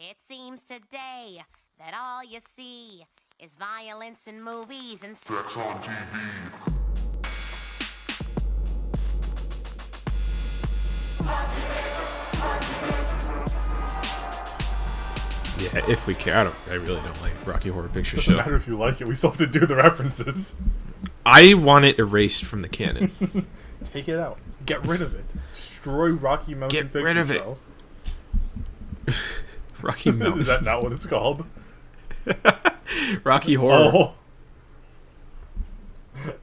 It seems today that all you see is violence in movies and sex on TV. Yeah, if we care. I really don't like Rocky Horror Picture Doesn't Show. matter if you like it. We still have to do the references. I want it erased from the canon. Take it out. Get rid of it. Destroy Rocky Mountain Get Picture rid of it. Show. Rocky Mountain. Is that not what it's called? Rocky Horror. Oh.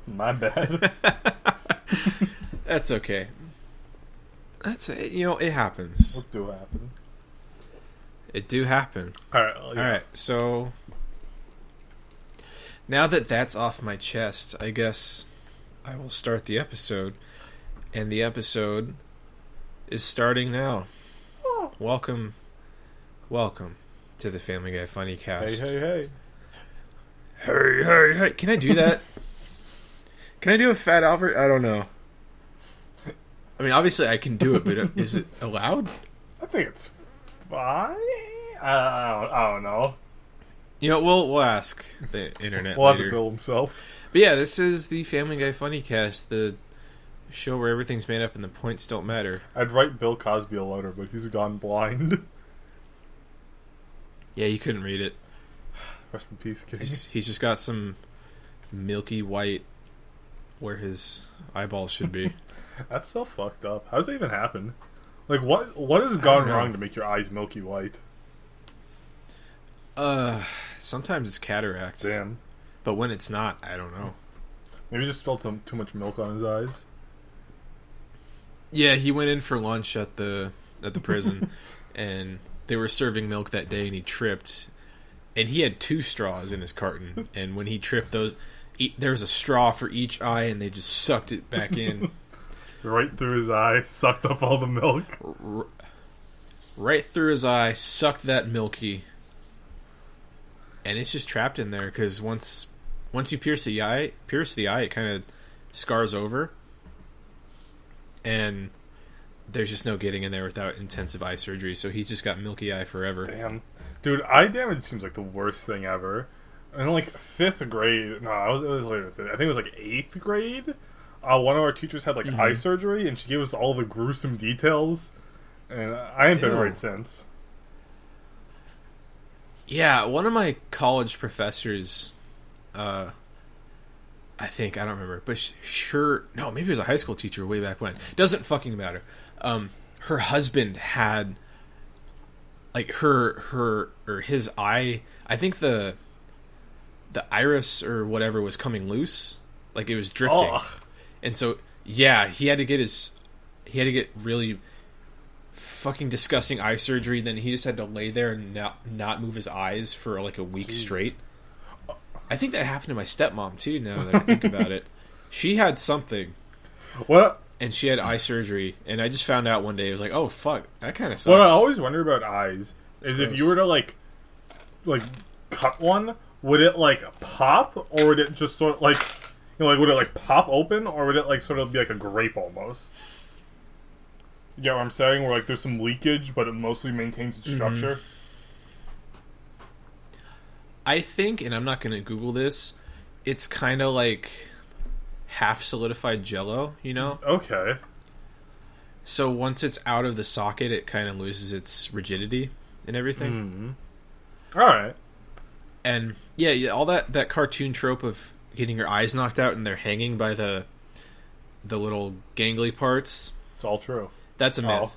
My bad. That's okay. That's it. You know, it happens. What do happen? It do happen. Alright. Alright, so now that that's off my chest, I guess I will start the episode. And the episode is starting now. Oh. Welcome to the Family Guy Funnycast. Hey. Hey. Can I do that? Can I do a Fat Albert? I don't know. I mean, obviously I can do it, but is it allowed? I think it's fine. I don't know. You know, we'll ask the internet We'll ask later. Bill himself. But yeah, this is the Family Guy Funnycast, the show where everything's made up and the points don't matter. I'd write Bill Cosby a letter, but he's gone blind. Yeah, you couldn't read it. Rest in peace, King. He's just got some milky white where his eyeballs should be. That's so fucked up. How does that even happen? Like, what has gone know. wrong to make your eyes milky white? Sometimes it's cataracts. Damn. But when it's not, I don't know. Maybe he just spilled too much milk on his eyes. Yeah, he went in for lunch at the prison, and they were serving milk that day, and he tripped, and he had 2 straws in his carton, and when he tripped, there was a straw for each eye, and they just sucked it back in. Right through his eye, sucked up all the milk. Right through his eye, sucked that milky, and it's just trapped in there, because once you pierce the eye, it kind of scars over, and there's just no getting in there without intensive eye surgery, so he's just got milky eye forever. Damn. Dude, eye damage seems like the worst thing ever. In like 5th grade, no, it was later. I think it was like 8th grade. One of our teachers had like eye surgery, and she gave us all the gruesome details, and I ain't been right since. Yeah, one of my college professors, I don't remember, but no, maybe it was a high school teacher way back when. Doesn't fucking matter. Her husband had, like, his eye, I think the iris or whatever was coming loose, like it was drifting. Ugh. And so, yeah, he had to get really fucking disgusting eye surgery. Then he just had to lay there and not move his eyes for like a week straight. I think that happened to my stepmom too, now that I think about it. She had something. What? And she had eye surgery, and I just found out one day. I was like, oh fuck, that kind of sucks. What I always wonder about eyes is gross. if you were to like cut one, would it like pop, or would it just sort of like, you know, like would it like pop open, or would it like sort of be like a grape almost? You get what I'm saying? Where like there's some leakage, but it mostly maintains its structure. I think, and I'm not going to Google this, it's kind of like half solidified Jell-O, you know? Okay. So once it's out of the socket, it kind of loses its rigidity and everything. All right. And yeah, all that cartoon trope of getting your eyes knocked out and they're hanging by the little gangly parts. It's all true. That's a myth.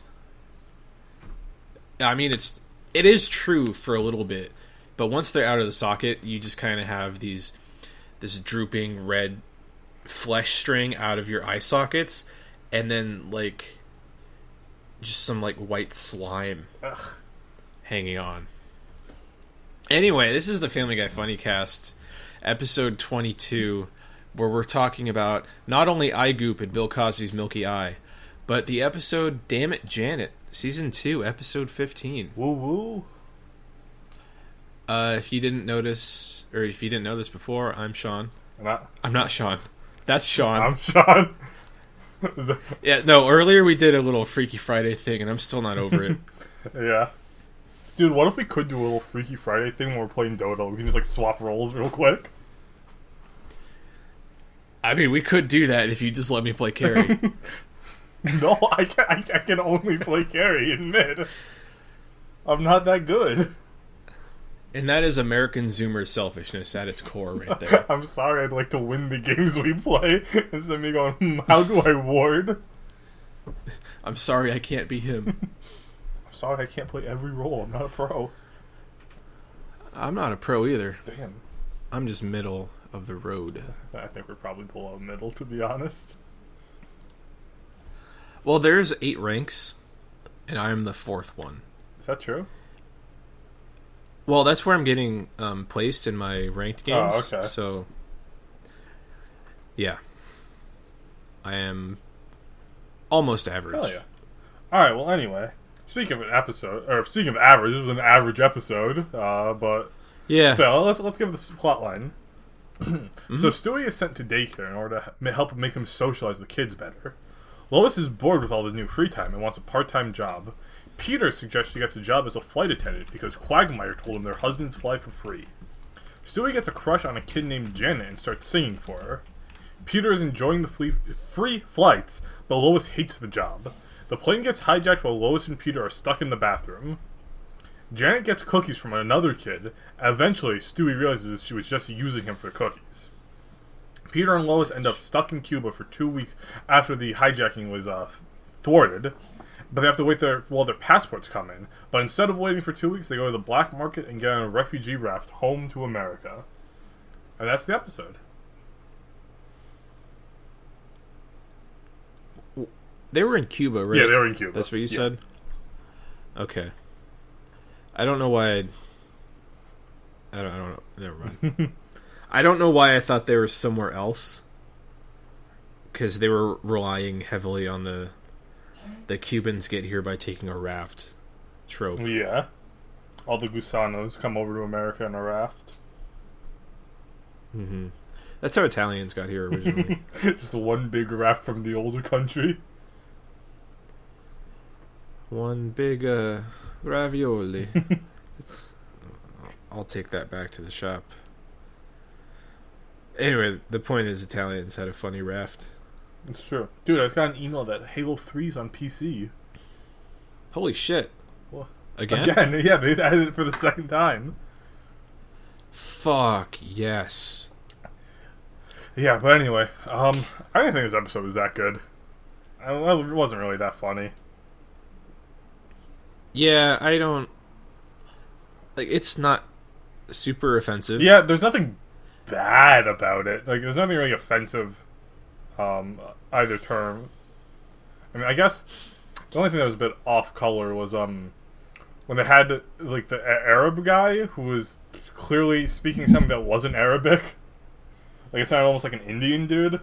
I mean, it is true for a little bit, but once they're out of the socket, you just kind of have this drooping red flesh string out of your eye sockets, and then like just some like white slime hanging on. Anyway, this is the Family Guy Funnycast, episode 22, where we're talking about not only eye goop and Bill Cosby's milky eye, but the episode Damn It, Janet, season 2, episode 15. Woo woo. If you didn't notice, or if you didn't know this before, I'm Sean. I'm not Sean. That's Sean. I'm Sean. Yeah, no, earlier we did a little Freaky Friday thing, and I'm still not over it. Yeah. Dude, what if we could do a little Freaky Friday thing when we're playing Dota? We can just, like, swap roles real quick. I mean, we could do that if you just let me play carry. No, I can only play carry in mid. I'm not that good. And that is American Zoomer selfishness at its core right there. I'm sorry, I'd like to win the games we play. Instead of me going, how do I ward? I'm sorry I can't be him. I'm sorry I can't play every role. I'm not a pro. I'm not a pro either. Damn. I'm just middle of the road. I think we're probably below middle, to be honest. Well, there's 8 ranks, and I am the 4th one. Is that true? Well, that's where I'm getting placed in my ranked games. Oh, okay. So, yeah. I am almost average. Hell yeah. Alright, well, anyway. Speaking of average, this was an average episode, but... Yeah. Well, let's give this plot line. So Stewie is sent to daycare in order to help make him socialize with kids better. Lois is bored with all the new free time and wants a part-time job. Peter suggests she gets a job as a flight attendant because Quagmire told him their husbands fly for free. Stewie gets a crush on a kid named Janet and starts singing for her. Peter is enjoying the free flights, but Lois hates the job. The plane gets hijacked while Lois and Peter are stuck in the bathroom. Janet gets cookies from another kid. Eventually, Stewie realizes she was just using him for cookies. Peter and Lois end up stuck in Cuba for 2 weeks after the hijacking was thwarted. But they have to wait there while their passports come in. But instead of waiting for 2 weeks, they go to the black market and get on a refugee raft home to America. And that's the episode. They were in Cuba, right? Yeah, they were in Cuba. That's what you said? Okay. I don't know why I don't know. Never mind. I don't know why I thought they were somewhere else. Because they were relying heavily on the Cubans get here by taking a raft trope. Yeah. All the gusanos come over to America in a raft. Mm-hmm. That's how Italians got here originally. Just one big raft from the older country. One big ravioli. I'll take that back to the shop. Anyway, the point is Italians had a funny raft. It's true. Dude, I just got an email that Halo 3's on PC. Holy shit. What? Again? Again, yeah, they added it for the second time. Fuck, yes. Yeah, but anyway, I didn't think this episode was that good. It wasn't really that funny. Yeah, I don't... Like, it's not super offensive. Yeah, there's nothing bad about it. Like, there's nothing really offensive, either term. I mean, I guess the only thing that was a bit off color was, when they had, like, the Arab guy who was clearly speaking something that wasn't Arabic. Like, it sounded almost like an Indian dude.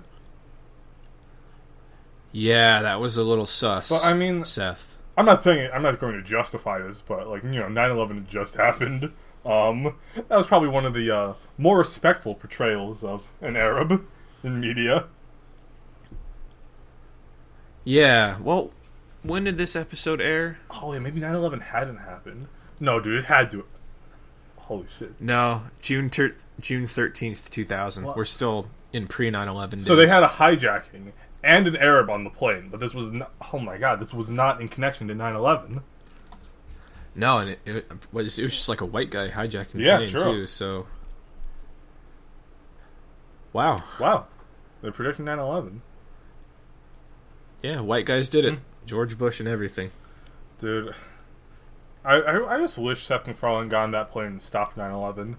Yeah, that was a little sus. But, I mean... Seth. I'm not going to justify this, but, like, 9/11 just happened. That was probably one of the more respectful portrayals of an Arab in media. Yeah, well, when did this episode air? Oh, yeah, maybe 9/11 hadn't happened. No, dude, it had to. Holy shit. No, June 13th, 2000. What? We're still in pre-9/11 days. So they had a hijacking and an Arab on the plane, but this was not, oh my god, this was not in connection to 9/11. No, and it was just like a white guy hijacking the Yeah, plane, true. too, so... Wow. Wow. They're predicting 9/11. Yeah, white guys did it. George Bush and everything. Dude, I just wish Seth MacFarlane got on that plane and stopped 9/11.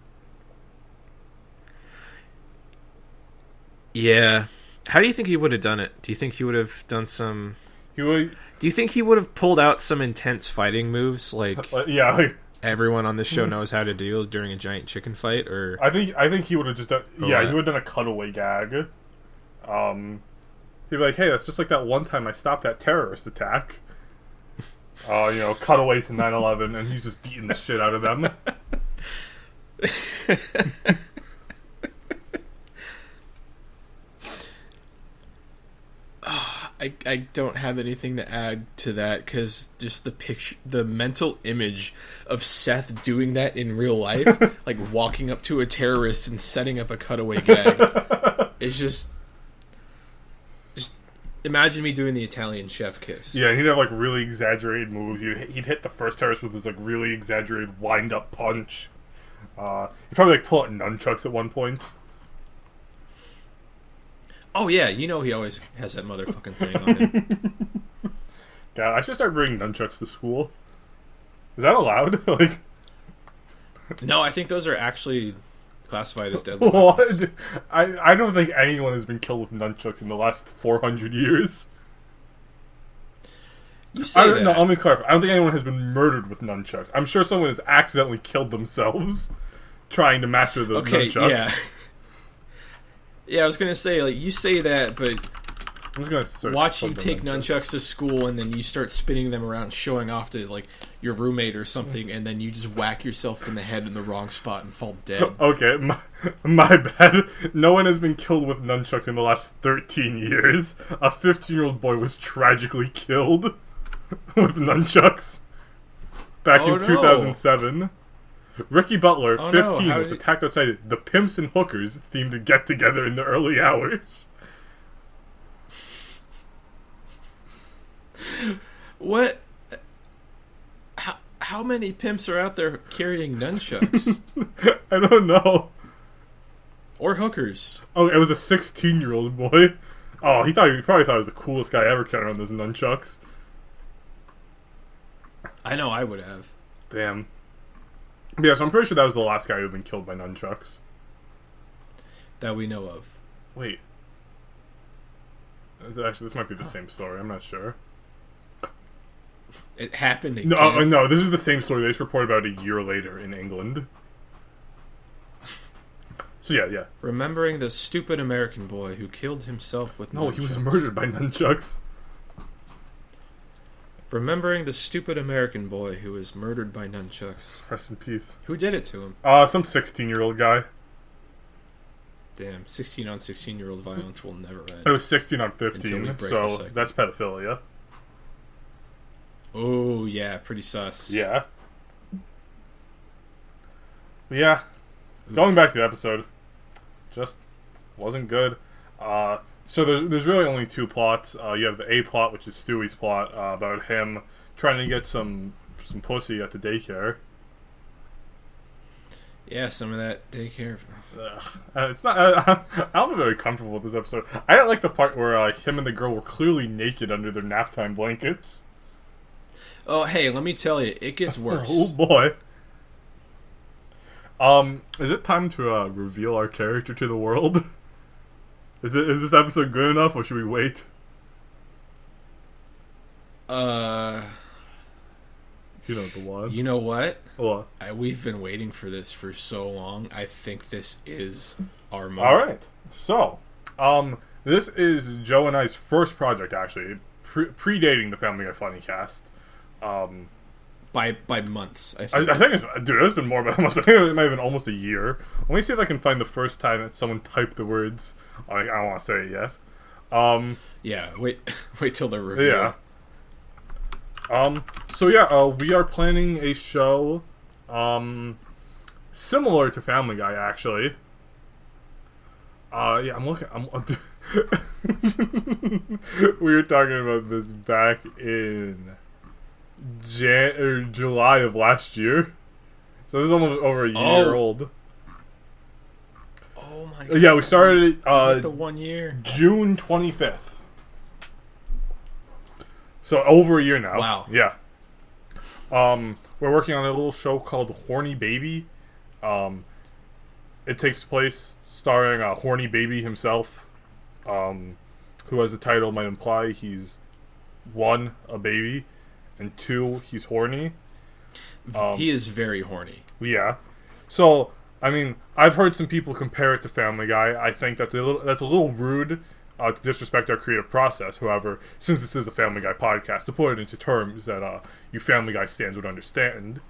Yeah. How do you think he would have done it? Do you think he would have done some... He would... Do you think he would have pulled out some intense fighting moves, like yeah, like... everyone on this show knows how to do during a giant chicken fight, or... I think he would have just done... Yeah, he would have done a cutaway gag. He'd be like, hey, that's just like that one time I stopped that terrorist attack. Cut away to 9/11, and he's just beating the shit out of them. I don't have anything to add to that, because just the mental image of Seth doing that in real life, like walking up to a terrorist and setting up a cutaway gag, is just imagine me doing the Italian chef kiss. Yeah, and he'd have like really exaggerated moves. He'd hit the first terrorist with his like really exaggerated wind up punch. He'd probably like pull out nunchucks at one point. Oh yeah, he always has that motherfucking thing on him. God, I should start bringing nunchucks to school. Is that allowed? Like, no, I think those are actually classified as deadly. What? I don't think anyone has been killed with nunchucks in the last 400 years. You say that. No, let me clarify. I don't think anyone has been murdered with nunchucks. I'm sure someone has accidentally killed themselves trying to master the nunchuck. Yeah. Yeah, I was gonna say, like, you say that, but I'm just gonna search watch you take nunchucks to school and then you start spinning them around, showing off to like your roommate or something, and then you just whack yourself in the head in the wrong spot and fall dead. Okay, my bad. No one has been killed with nunchucks in the last 13 years. A 15-year-old boy was tragically killed with nunchucks back in 2007. Ricky Butler, 15, was attacked outside the Pimps and Hookers themed get-together in the early hours. What? How many pimps are out there carrying nunchucks? I don't know. Or hookers. Oh, it was a 16-year-old boy. Oh, he probably thought he was the coolest guy ever carrying around those nunchucks. I know I would have. Damn. Yeah, so I'm pretty sure that was the last guy who had been killed by nunchucks. That we know of. Wait. Actually, this might be the same story. I'm not sure. It happened again. No, this is the same story they just reported about a year later in England. So yeah. Remembering the stupid American boy who killed himself with nunchucks. No, he was murdered by nunchucks. Remembering the stupid American boy who was murdered by nunchucks. Rest in peace. Who did it to him? Some 16-year-old guy. Damn, 16 on 16-year-old violence will never end. It was 16 on 15, so that's pedophilia. Oh, yeah, pretty sus. Yeah. Yeah. Oof. Going back to the episode, just wasn't good. So there's really only two plots. You have the A plot, which is Stewie's plot, about him trying to get some pussy at the daycare. Yeah, some of that daycare. It's not. I'm not very comfortable with this episode. I don't like the part where him and the girl were clearly naked under their nap time blankets. Oh, hey, let me tell you, it gets worse. Oh boy. Is it time to reveal our character to the world? Is this episode good enough, or should we wait? You know the one. You know what? What? We've been waiting for this for so long. I think this is our moment. All right. So, this is Joe and I's first project, actually, predating the Family Guy Funnycast. By months, I think. I think it's been more than a month. I think it might have been almost a year. Let me see if I can find the first time that someone typed the words. I don't want to say it yet. Yeah, wait till they're revealed. Yeah. So yeah, we are planning a show, similar to Family Guy, actually. Yeah, I'm looking. We were talking about this back in July of last year, so this is almost over a year old. Oh my god! Yeah, we started the 1 year, June 25th. So over a year now. Wow. Yeah. We're working on a little show called Horny Baby. It takes place starring Horny Baby himself, who, as the title might imply, he's 1, a baby, and 2, he's horny. He is very horny. Yeah. So, I mean, I've heard some people compare it to Family Guy. I think that's a little rude to disrespect our creative process. However, since this is a Family Guy podcast, to put it into terms that you Family Guy stands would understand,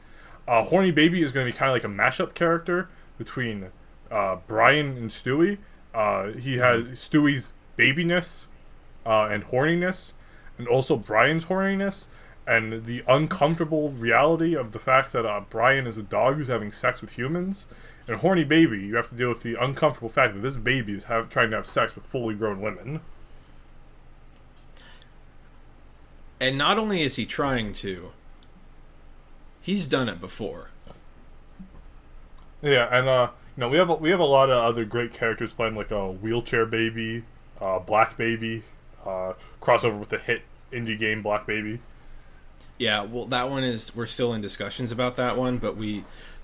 Horny Baby is going to be kind of like a mashup character between Brian and Stewie. He has Stewie's babiness, and horniness, and also Brian's horniness, and the uncomfortable reality of the fact that Brian is a dog who's having sex with humans. And Horny Baby, you have to deal with the uncomfortable fact that this baby is trying to have sex with fully grown women. And not only is he trying to, he's done it before. Yeah, and we have a lot of other great characters playing, like a Wheelchair Baby, Black Baby, crossover with the hit indie game Black Baby. Yeah, well, that one we're still in discussions about that one, but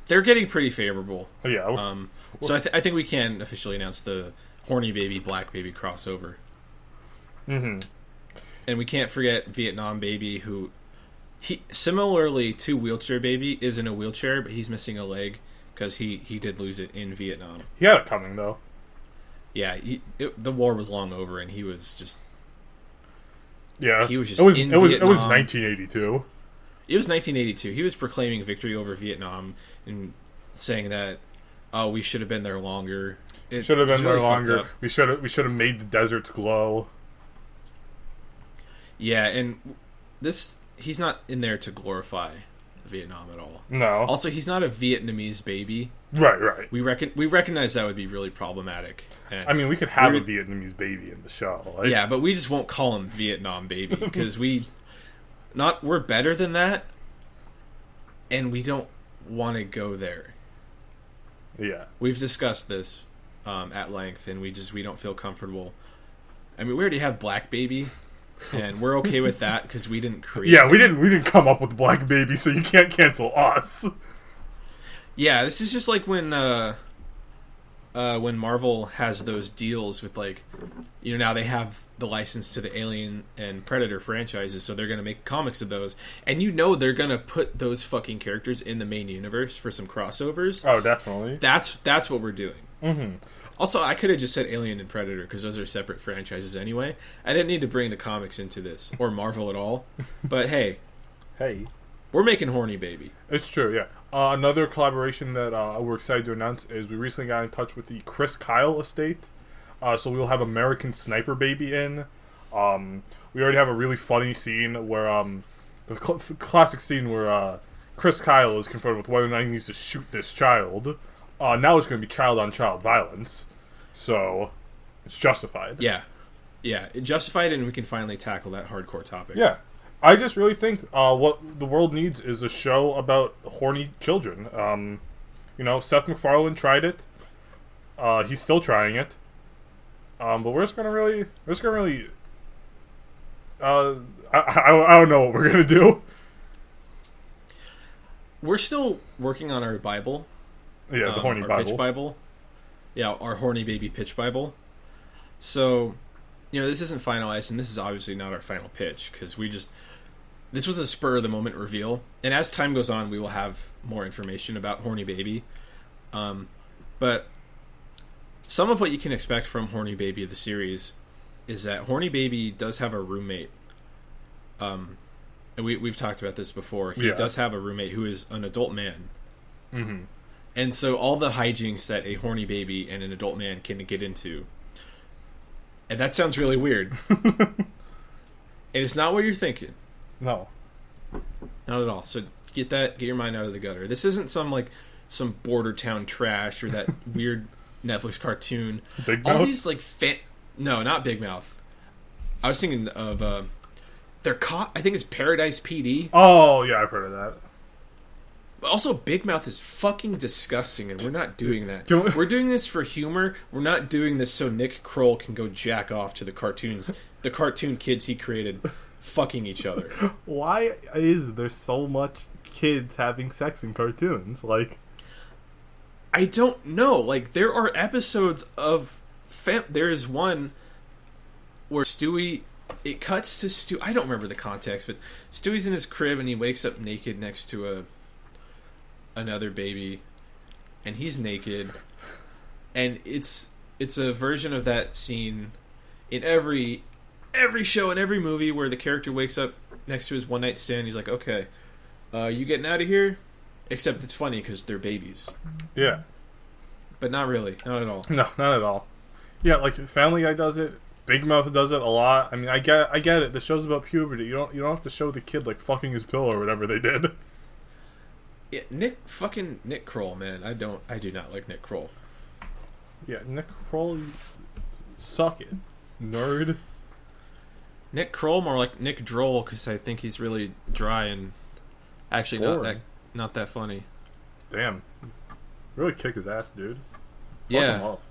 they're getting pretty favorable. Yeah. So I think we can officially announce the Horny Baby, Black Baby crossover. Mm-hmm. And we can't forget Vietnam Baby, who, similarly to Wheelchair Baby, is in a wheelchair, but he's missing a leg because he did lose it in Vietnam. He had it coming, though. Yeah, the war was long over, and he was just... Yeah, he was just it was in it was Vietnam. It was 1982. It was 1982. He was proclaiming victory over Vietnam and saying that, oh, we should have been there longer. Should have been there longer. We should have made the deserts glow. Yeah, and he's not in there to glorify Vietnam at all. No. Also, he's not a Vietnamese baby. Right. We recognize that would be really problematic. And I mean, we could have a Vietnamese baby in the show. Like. Yeah, but we just won't call him Vietnam Baby because we're better than that, and we don't want to go there. Yeah. We've discussed this at length, and we don't feel comfortable. I mean, we already have Black Baby, and we're okay with that because we didn't create. Yeah, we didn't come up with Black Baby, so you can't cancel us. Yeah, this is just like when Marvel has those deals with, like, now they have the license to the Alien and Predator franchises, so they're going to make comics of those. And they're going to put those fucking characters in the main universe for some crossovers. Oh, definitely. That's what we're doing. Mm-hmm. Also, I could have just said Alien and Predator because those are separate franchises anyway. I didn't need to bring the comics into this, or Marvel at all. But hey. We're making Horny Baby. It's true, yeah. Another collaboration that we're excited to announce is we recently got in touch with the Chris Kyle estate. So we'll have American Sniper Baby in. We already have a really funny scene where the classic scene where Chris Kyle is confronted with whether or not he needs to shoot this child. Now it's going to be child-on-child violence, so it's justified. Yeah, it's justified, and we can finally tackle that hardcore topic. Yeah. I just really think what the world needs is a show about horny children. Seth MacFarlane tried it. He's still trying it. But we're just gonna really. I don't know what we're gonna do. We're still working on our Bible. Yeah, the Horny our Bible. Pitch Bible. Yeah, our Horny Baby Pitch Bible. So, this isn't finalized, and this is obviously not our final pitch because this was a spur of the moment reveal, and as time goes on, we will have more information about Horny Baby. But some of what you can expect from Horny Baby, the series, is that Horny Baby does have a roommate. And we've talked about this before. He does have a roommate who is an adult man. Mm-hmm. And so all the hijinks that a horny baby and an adult man can get into. And that sounds really weird. And it's not what you're thinking. No. Not at all. So get your mind out of the gutter. This isn't some border town trash or that weird Netflix cartoon. Big Mouth? All these no, not Big Mouth. I was thinking of they're caught. I think it's Paradise PD. Oh yeah, I've heard of that. But also, Big Mouth is fucking disgusting, and we're not doing that. We're doing this for humor. We're not doing this so Nick Kroll can go jack off to the cartoon kids he created fucking each other. Why is there so much kids having sex in cartoons? I don't know. There are episodes of... there is one where Stewie... It cuts to Stewie... I don't remember the context, but Stewie's in his crib, and he wakes up naked next to another baby, and he's naked, and it's a version of that scene in every show and every movie where the character wakes up next to his one night stand. He's like, okay, you getting out of here? Except it's funny because they're babies. Yeah, but not really, not at all. No, not at all. Yeah, Family Guy does it. Big Mouth does it a lot. I mean, I get it. The show's about puberty. You don't have to show the kid like fucking his pillow or whatever they did. Yeah, Nick Kroll, man. I do not like Nick Kroll. Yeah, Nick Kroll, suck it, nerd. Nick Kroll, more like Nick Droll, because I think he's really dry and actually not that funny. Damn, really kick his ass, dude. Yeah, Fuck him up.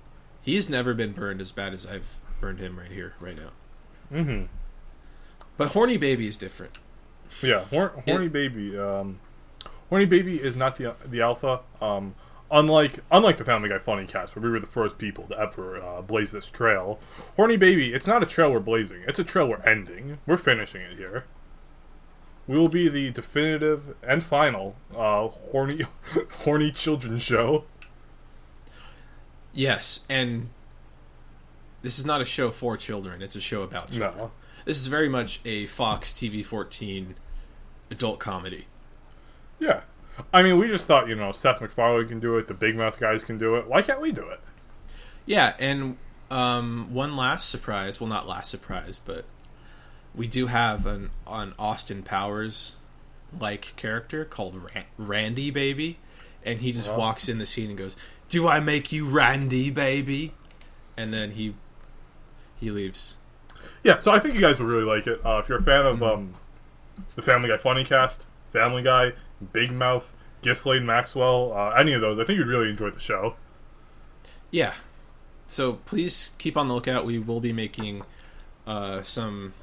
He's never been burned as bad as I've burned him right here, right now. Mm-hmm. But Horny Baby is different. Yeah, Horny Baby. Horny Baby is not the alpha. Unlike the Family Guy Funnycast, where we were the first people to ever blaze this trail, Horny Baby, it's not a trail we're blazing. It's a trail we're ending. We're finishing it here. We will be the definitive and final horny children's show. Yes, and this is not a show for children. It's a show about children. No. This is very much a Fox TV 14 adult comedy. Yeah. I mean, we just thought, Seth MacFarlane can do it, the Big Mouth guys can do it. Why can't we do it? Yeah, and one last surprise. Well, not last surprise, but we do have an Austin Powers-like character called Randy Baby. And he just walks in the scene and goes, "Do I make you Randy, baby?" And then he leaves. Yeah, so I think you guys will really like it. If you're a fan of the Family Guy Funnycast, Family Guy, Big Mouth, Ghislaine Maxwell, any of those, I think you'd really enjoy the show. Yeah. So please keep on the lookout. We will be making some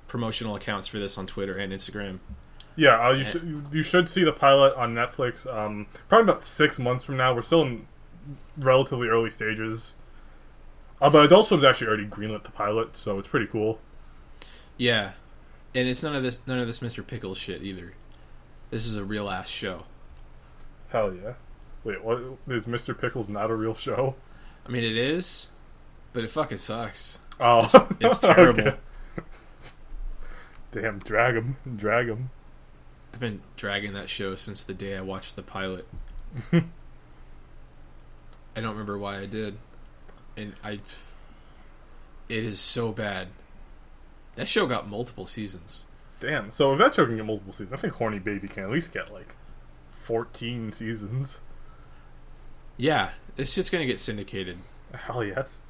promotional accounts for this on Twitter and Instagram. Yeah, you should see the pilot on Netflix probably about 6 months from now. We're still in relatively early stages. But Adult Swim's actually already greenlit the pilot, so it's pretty cool. Yeah. And it's none of this Mr. Pickles shit either. This is a real ass show. Hell yeah. Wait, what? Is Mr. Pickles not a real show? I mean, it is, but it fucking sucks. Oh. It's terrible. Okay. Damn, drag him. I've been dragging that show since the day I watched the pilot. I don't remember why I did. And it is so bad. That show got multiple seasons. Damn, so if that show can get multiple seasons, I think Horny Baby can at least get, 14 seasons. Yeah, this shit's gonna get syndicated. Hell yes.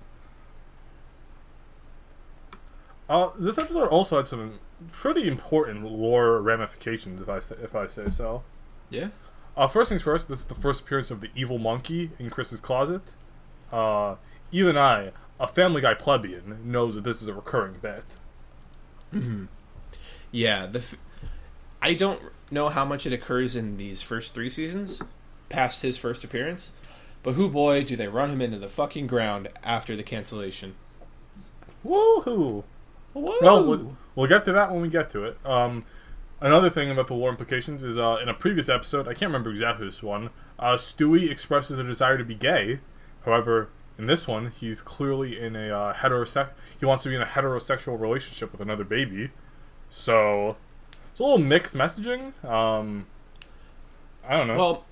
This episode also had some pretty important lore ramifications, if I say so. Yeah? First things first, this is the first appearance of the evil monkey in Chris's closet. Even I, a Family Guy plebeian, knows that this is a recurring bit. Mm-hmm. Yeah, I don't know how much it occurs in these first 3 seasons, past his first appearance, but hoo boy, do they run him into the fucking ground after the cancellation. Woohoo! Whoa. Well, we'll get to that when we get to it. Another thing about the lore implications is in a previous episode, I can't remember exactly this one, Stewie expresses a desire to be gay. However, in this one, he's clearly in a he wants to be in a heterosexual relationship with another baby. So it's a little mixed messaging. I don't know. Well,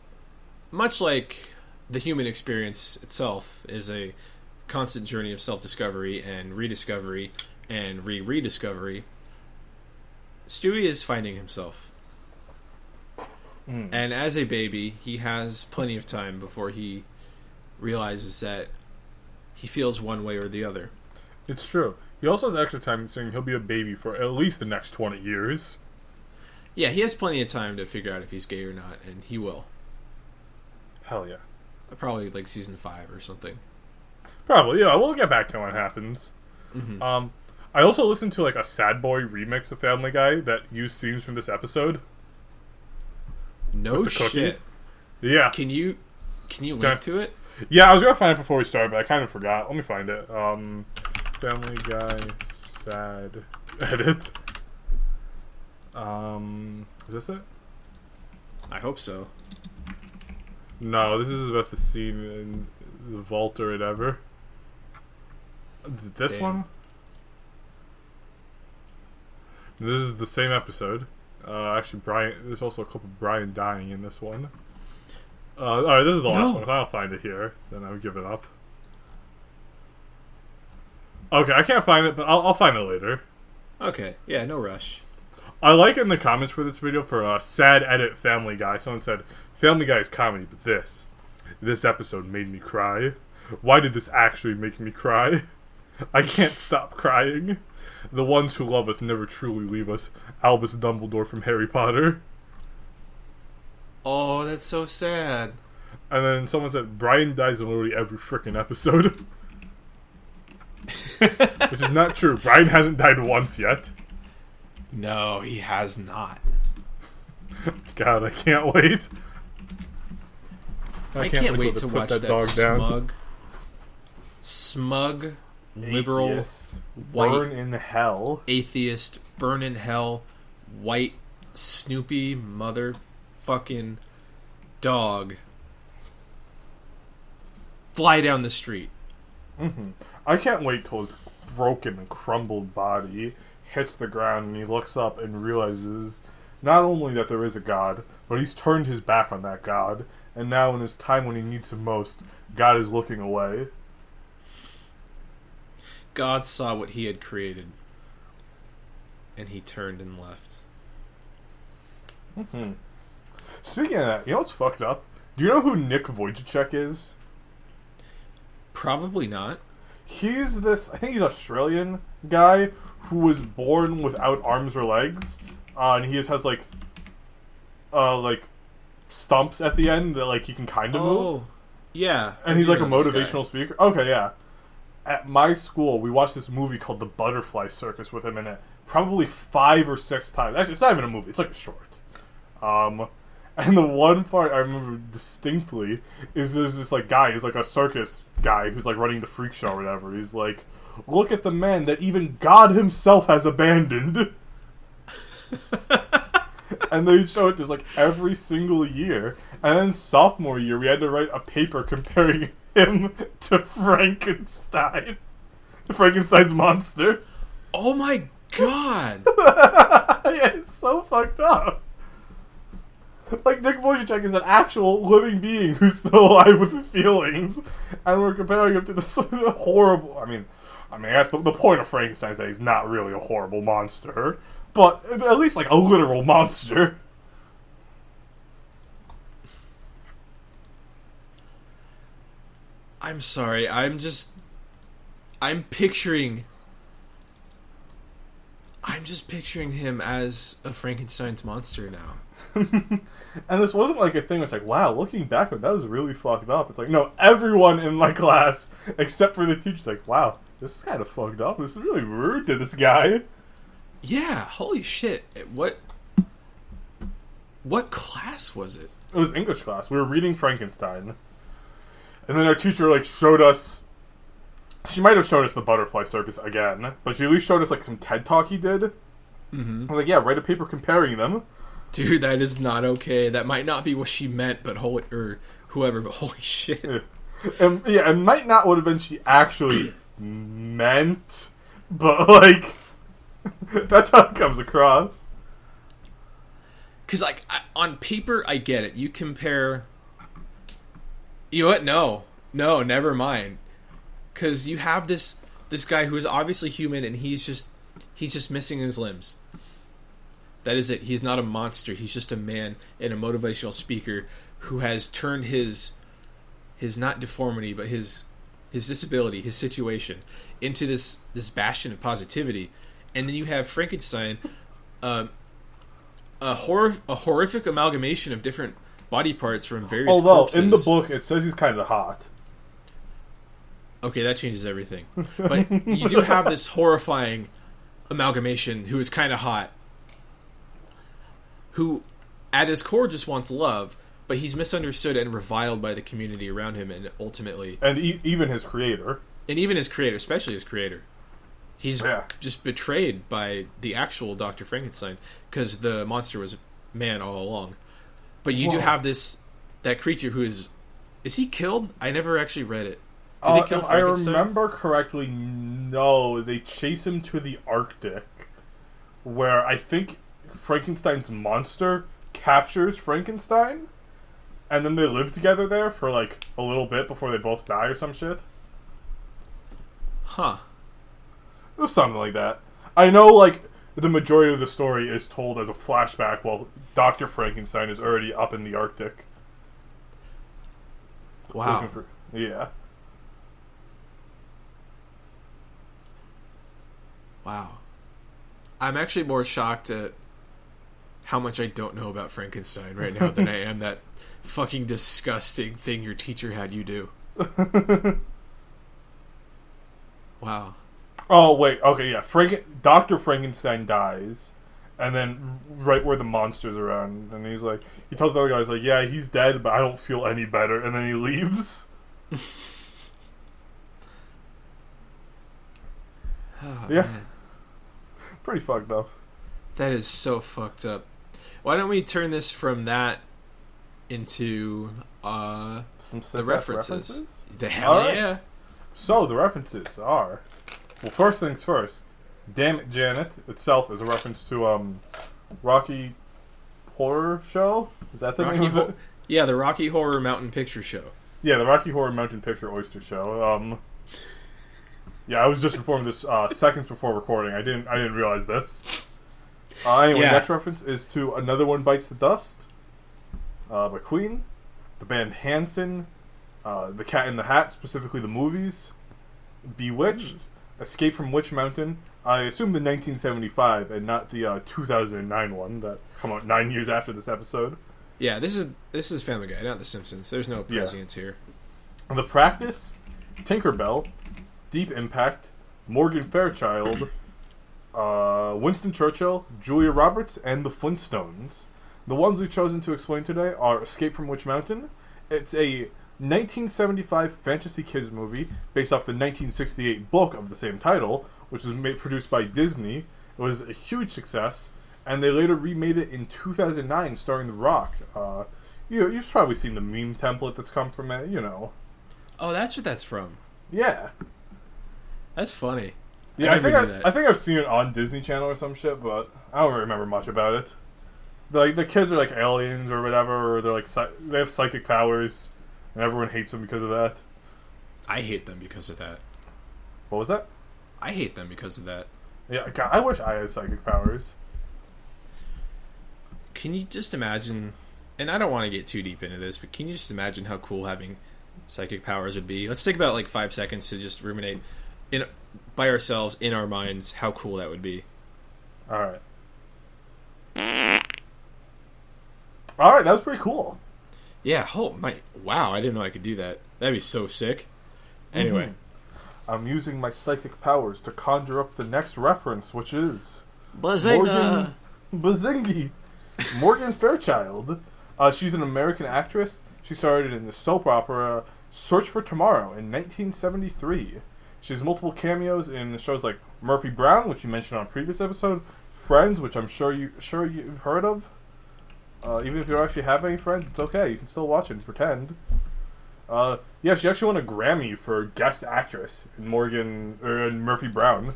much like the human experience itself is a constant journey of self-discovery and rediscovery and rediscovery, Stewie is finding himself. And as a baby, he has plenty of time before he realizes that he feels one way or the other. It's true. He also has extra time saying he'll be a baby for at least the next 20 years. Yeah, he has plenty of time to figure out if he's gay or not, and he will. Hell yeah. Probably like season 5 or something. Probably, yeah. We'll get back to when it happens. Mm-hmm. I also listened to a Sad Boy remix of Family Guy that used scenes from this episode. No shit. Yeah. Can you link to it? Yeah, I was gonna find it before we started, but I kind of forgot. Let me find it. Family Guy sad edit. Is this it? I hope so. No, this is about the scene in the vault or whatever. Is it this one? This is the same episode. Actually, there's also a clip of Brian dying in this one. Alright, this is the last one. If I don't find it here, then I'll give it up. Okay, I can't find it, but I'll find it later. Okay, yeah, no rush. I like in the comments for this video for a sad edit Family Guy. Someone said, Family Guy is comedy, but this episode made me cry. Why did this actually make me cry? I can't stop crying. The ones who love us never truly leave us. Albus Dumbledore from Harry Potter. Oh, that's so sad. And then someone said, Brian dies in literally every freaking episode. Which is not true. Brian hasn't died once yet. No, he has not. God, I can't wait. I can't wait to put watch that smug, liberal, Atheist, white, burn in hell. atheist, burn in hell, white, Snoopy, motherfucking dog fly down the street. Mm-hmm. I can't wait till his broken and crumbled body hits the ground and he looks up and realizes not only that there is a God, but he's turned his back on that God, and now in his time when he needs him most, God is looking away. God saw what he had created, and he turned and left. Mm-hmm. Speaking of that, you know what's fucked up? Do you know who Nick Vujicic is? Probably not. He's this, I think he's Australian guy who was born without arms or legs, and he just has like stumps at the end that like he can kind of move. Yeah. And he's like a motivational speaker. Okay, yeah. At my school, we watched this movie called The Butterfly Circus with him in it, probably 5 or 6 times. Actually, it's not even a movie; it's like a short. And the one part I remember distinctly is there's this like guy, he's like a circus guy who's like running the freak show or whatever. He's like, "Look at the men that even God himself has abandoned." And they show it just like every single year. And then sophomore year, we had to write a paper comparing him to Frankenstein. Frankenstein's monster. Oh my god! Yeah, it's so fucked up. Like, Nick Vujicic is an actual living being who's still alive with feelings, and we're comparing him to this horrible... I mean, that's the point of Frankenstein is that he's not really a horrible monster, but at least, like, a literal monster. I'm sorry, I'm picturing him as a Frankenstein's monster now. And this wasn't like a thing where it's like, wow, looking back, that was really fucked up. It's like, no, everyone in my class, except for the teacher's like, wow, this is kind of fucked up. This is really rude to this guy. Yeah, holy shit. What class was it? It was English class. We were reading Frankenstein. And then our teacher, like, showed us... She might have showed us The Butterfly Circus again, but she at least showed us, like, some TED Talk he did. Mm-hmm. I was like, yeah, write a paper comparing them. Dude, that is not okay. That might not be what she meant, but holy shit. Yeah. And it might not would have been she actually meant, but, like, that's how it comes across. Because, like, on paper, I get it. You compare... You know what? No, never mind. Because you have this guy who is obviously human, and he's just missing his limbs. That is it. He's not a monster. He's just a man and a motivational speaker who has turned his not deformity, but his disability, his situation, into this bastion of positivity. And then you have Frankenstein, a horrific amalgamation of different body parts from various corpses. In the book, it says he's kind of hot. Okay, that changes everything. But you do have this horrifying amalgamation who is kind of hot, who at his core just wants love, but he's misunderstood and reviled by the community around him, and ultimately... And even his creator. And even his creator, especially his creator. He's just betrayed by the actual Dr. Frankenstein, because the monster was a man all along. But you do have that creature who is he killed? I never actually read it. Did they kill Frankenstein? I remember correctly, no. They chase him to the Arctic, where I think Frankenstein's monster captures Frankenstein, and then they live together there for, like, a little bit before they both die or some shit. Huh. It was something like that. I know, like, the majority of the story is told as a flashback while Dr. Frankenstein is already up in the Arctic. Wow. Yeah. Wow. I'm actually more shocked at how much I don't know about Frankenstein right now than I am that fucking disgusting thing your teacher had you do. Wow. Oh, wait. Okay, yeah. Dr. Frankenstein dies, and then right where the monster's around, and he tells the other guys, like, yeah, he's dead, but I don't feel any better, and then he leaves. Oh, yeah. Man. Pretty fucked up. That is so fucked up. Why don't we turn this from that into Some the references? The hell All right. yeah. So, the references are... Well, first things first. Damn It, Janet itself is a reference to Rocky Horror Show? Is that the name of it? Yeah, the Rocky Horror Mountain Picture Show. Yeah, the Rocky Horror Mountain Picture Oyster Show. Yeah, I was just informed this seconds before recording. I didn't realize this. Anyway, Yeah. Next reference is to Another One Bites the Dust by Queen, the band Hanson, The Cat in the Hat, specifically the movies, Bewitched, Escape from Witch Mountain. I assume the 1975 and not the 2009 one that come out 9 years after this episode. Yeah, this is Family Guy, not The Simpsons. There's no prescience here. The Practice, Tinkerbell, Deep Impact, Morgan Fairchild, Winston Churchill, Julia Roberts, and the Flintstones. The ones we've chosen to explain today are Escape from Witch Mountain. It's a 1975 fantasy kids movie based off the 1968 book of the same title, which was produced by Disney. It was a huge success, and they later remade it in 2009 starring The Rock. You've probably seen the meme template that's come from it, you know. Oh, that's what that's from. Yeah. That's funny. Yeah, I think I've seen it on Disney Channel or some shit, but I don't remember much about it. The kids are like aliens or whatever, or they're like they have psychic powers, and everyone hates them because of that. I hate them because of that. What was that? I hate them because of that. Yeah, God, I wish I had psychic powers. Can you just imagine, and I don't want to get too deep into this, but can you just imagine how cool having psychic powers would be? Let's take about like 5 seconds to just ruminate by ourselves in our minds how cool that would be. Alright, that was pretty cool. Yeah, wow, I didn't know I could do that. That'd be so sick. Anyway. Mm-hmm. I'm using my psychic powers to conjure up the next reference, which is... Bazinga! Bazingi! Morgan Fairchild. She's an American actress. She started in the soap opera Search for Tomorrow in 1973. She has multiple cameos in shows like Murphy Brown, which you mentioned on a previous episode, Friends, which I'm sure you've heard of. Even if you don't actually have any friends, it's okay. You can still watch it and pretend. Yeah, she actually won a Grammy for Guest Actress in in Murphy Brown.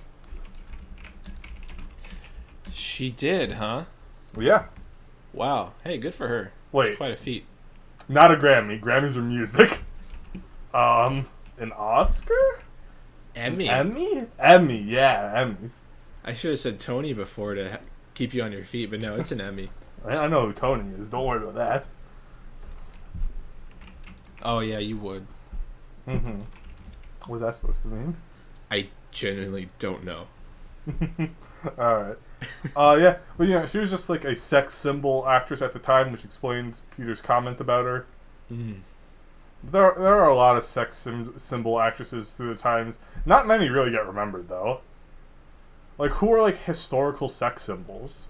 She did, huh? Yeah. Wow. Hey, good for her. Wait. It's quite a feat. Not a Grammy. Grammys are music. An Oscar? Emmy. Emmy? Emmy, yeah, Emmys. I should have said Tony before to keep you on your feet, but no, it's an Emmy. I know who Tony is. Don't worry about that. Oh, yeah, you would. Mm-hmm. What was that supposed to mean? I genuinely don't know. Alright. Yeah. But yeah, she was just like a sex symbol actress at the time, which explains Peter's comment about her. Mm. There are a lot of sex symbol actresses through the times. Not many really get remembered, though. Like, who are, like, historical sex symbols?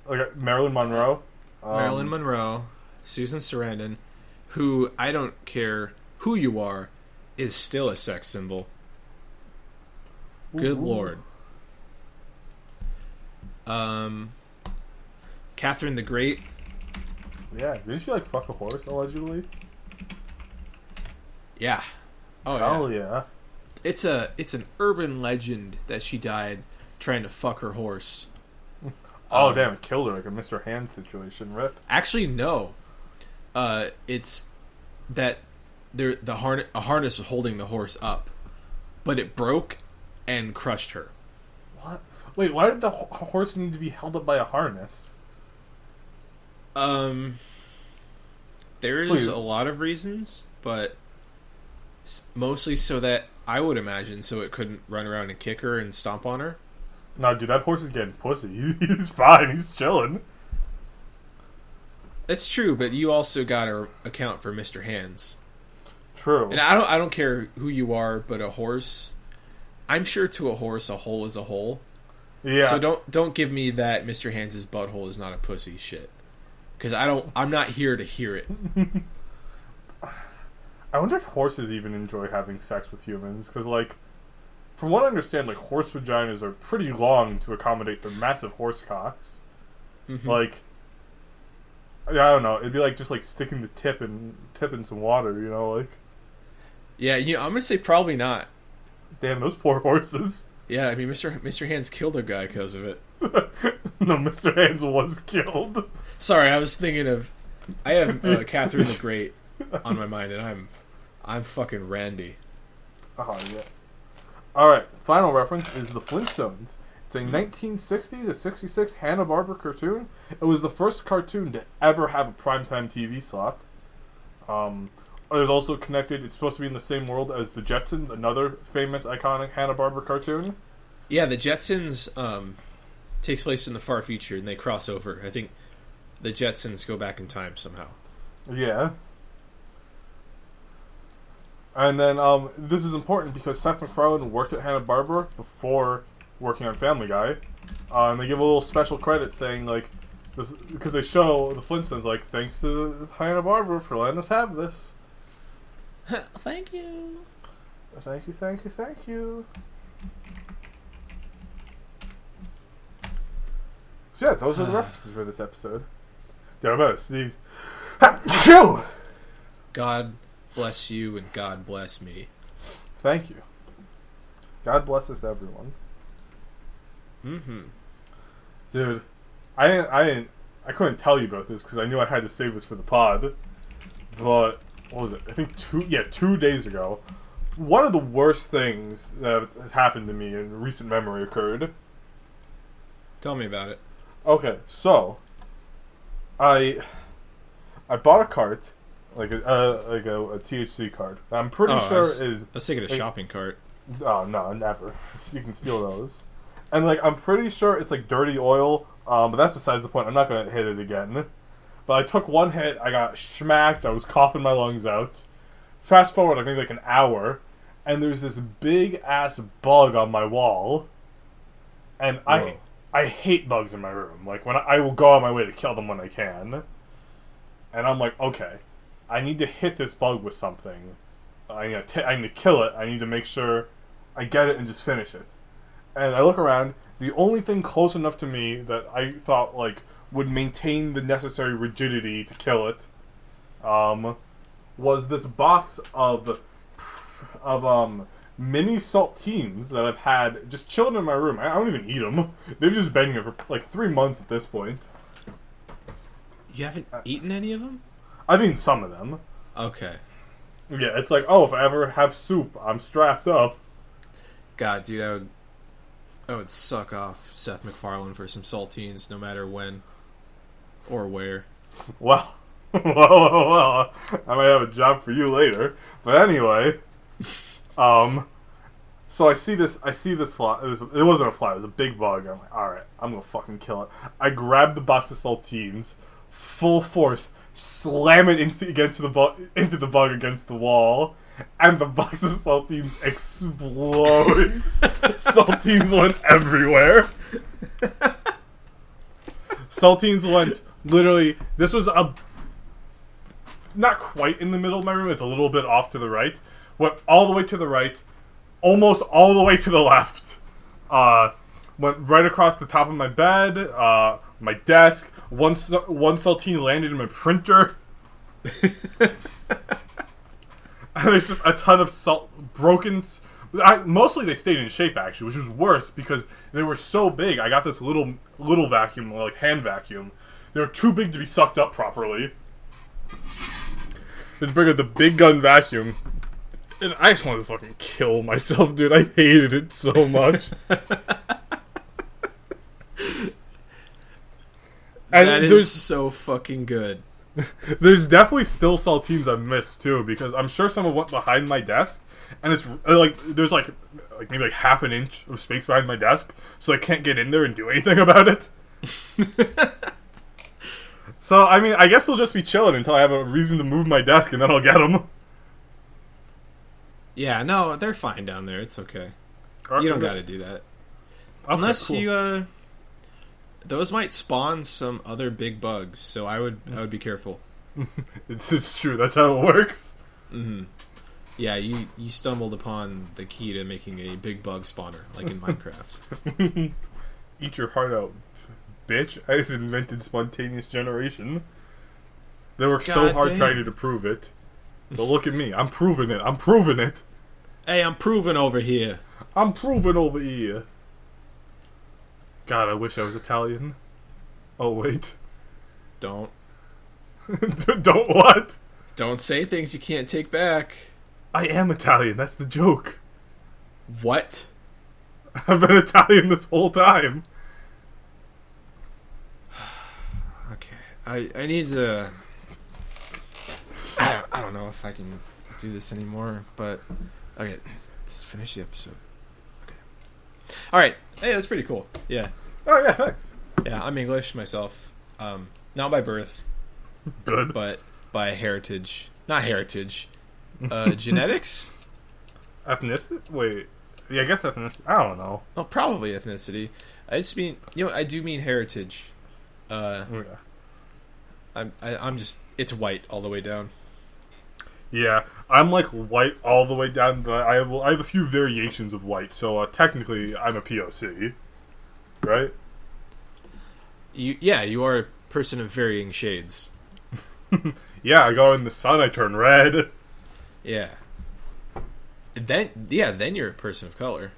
Like, Marilyn Monroe? Marilyn Monroe, Susan Sarandon, who, I don't care who you are, is still a sex symbol. Good lord. Catherine the Great. Yeah, didn't she, like, fuck a horse, allegedly? Yeah. Oh, hell yeah. It's an urban legend that she died trying to fuck her horse. Oh, damn, it killed her, like a Mr. Hand situation, rip. Actually, no. It's that a harness is holding the horse up, but it broke and crushed her. What? Wait, why did the horse need to be held up by a harness? There's a lot of reasons, but mostly so that, I would imagine, so it couldn't run around and kick her and stomp on her. No, dude, that horse is getting pussy. He's fine. He's chilling. That's true, but you also gotta account for Mr. Hands. True. And I don't care who you are, but a horse, I'm sure to a horse, a hole is a hole. Yeah. So don't give me that Mr. Hands' butthole is not a pussy shit. Because I'm not here to hear it. I wonder if horses even enjoy having sex with humans. Because, like, from what I understand, like, horse vaginas are pretty long to accommodate their massive horse cocks. Mm-hmm. Like, I don't know. It'd be like just like sticking the tip in some water, you know, like. Yeah, I'm gonna say probably not. Damn, those poor horses. Yeah, I mean, Mr. Hands killed a guy because of it. No, Mr. Hands was killed. Sorry, I was thinking of. I have Catherine the Great on my mind, and I'm fucking Randy. Oh yeah. All right, final reference is the Flintstones. It's a 1960 to 66 Hanna-Barbera cartoon. It was the first cartoon to ever have a primetime TV slot. There's also connected. It's supposed to be in the same world as the Jetsons, another famous, iconic Hanna-Barbera cartoon. Yeah, the Jetsons takes place in the far future, and they cross over. I think the Jetsons go back in time somehow. Yeah. And then this is important because Seth MacFarlane worked at Hanna-Barbera before working on Family Guy. And they give a little special credit saying, like, this, because they show the Flintstones, like, thanks to Hanna-Barbera for letting us have this. Thank you. Thank you, thank you, thank you. So yeah, those are the references for this episode. Dude, I'm about to sneeze. Achoo! God bless you and God bless me. Thank you. God bless us, everyone. Mm-hmm. Dude, I couldn't tell you about this because I knew I had to save this for the pod. But what was it? I think 2 days ago, one of the worst things that has happened to me in recent memory occurred. Tell me about it. Okay, so I bought a cart, like a THC cart. I'm pretty sure I was thinking a shopping cart. Oh no, never. You can steal those. And like I'm pretty sure it's like dirty oil, but that's besides the point. I'm not gonna hit it again. But I took one hit, I got schmacked, I was coughing my lungs out. Fast forward like maybe like an hour, and there's this big ass bug on my wall. And Whoa. I hate bugs in my room. Like when I will go out my way to kill them when I can. And I'm like, okay, I need to hit this bug with something. I need to kill it. I need to make sure I get it and just finish it. And I look around. The only thing close enough to me that I thought like would maintain the necessary rigidity to kill it, was this box of mini saltines that I've had just chilling in my room. I don't even eat them. They've just been here for like 3 months at this point. You haven't eaten any of them? I've eaten some of them. Okay. Yeah, it's like, oh, if I ever have soup, I'm strapped up. God, dude, I would suck off Seth MacFarlane for some saltines, no matter when or where. Well, well, I might have a job for you later. But anyway, so I see this fly. It wasn't a fly. It was a big bug. I'm like, all right, I'm gonna fucking kill it. I grab the box of saltines, full force, slam it into the bug against the wall, and the box of saltines explodes. Saltines went everywhere. Saltines went literally. This was not quite in the middle of my room. It's a little bit off to the right. Went all the way to the right, almost all the way to the left. Went right across the top of my bed, my desk. One saltine landed in my printer. And there's just a ton of broken. Mostly they stayed in shape actually, which was worse because they were so big. I got this little vacuum, like hand vacuum. They were too big to be sucked up properly. Let's bring out the big gun vacuum. And I just wanted to fucking kill myself, dude. I hated it so much. That is so fucking good. There's definitely still saltines I missed too, because I'm sure someone went behind my desk, and it's like there's like maybe like half an inch of space behind my desk, so I can't get in there and do anything about it. So I mean, I guess they'll just be chilling until I have a reason to move my desk, and then I'll get them. Yeah, no, they're fine down there. It's okay. You don't got to do that. Okay, Unless cool. you, those might spawn some other big bugs, so I would be careful. It's true. That's how it works. Mm-hmm. Yeah, you stumbled upon the key to making a big bug spawner, like in Minecraft. Eat your heart out, bitch. I just invented spontaneous generation. They worked so hard trying to prove it. But look at me. I'm proving it. I'm proving it. Hey, I'm proving over here. I'm proving over here. God, I wish I was Italian. Oh, wait. Don't Don't what? Don't say things you can't take back. I am Italian. That's the joke. What? I've been Italian this whole time. Okay. I need to... I don't know if I can do this anymore, but... Okay, let's finish the episode. Okay. Alright. Hey, that's pretty cool. Yeah. Oh, yeah, thanks. Yeah, I'm English myself. Not by birth. Good. But by heritage. Not heritage. Genetics? Ethnicity? Wait. Yeah, I guess ethnicity. I don't know. Well, probably ethnicity. I just mean... I do mean heritage. Yeah. I'm just... It's white all the way down. Yeah, I'm like white all the way down, but I have a few variations of white, so technically I'm a POC, right? You are a person of varying shades. Yeah, I go in the sun, I turn red. Yeah. Then you're a person of color.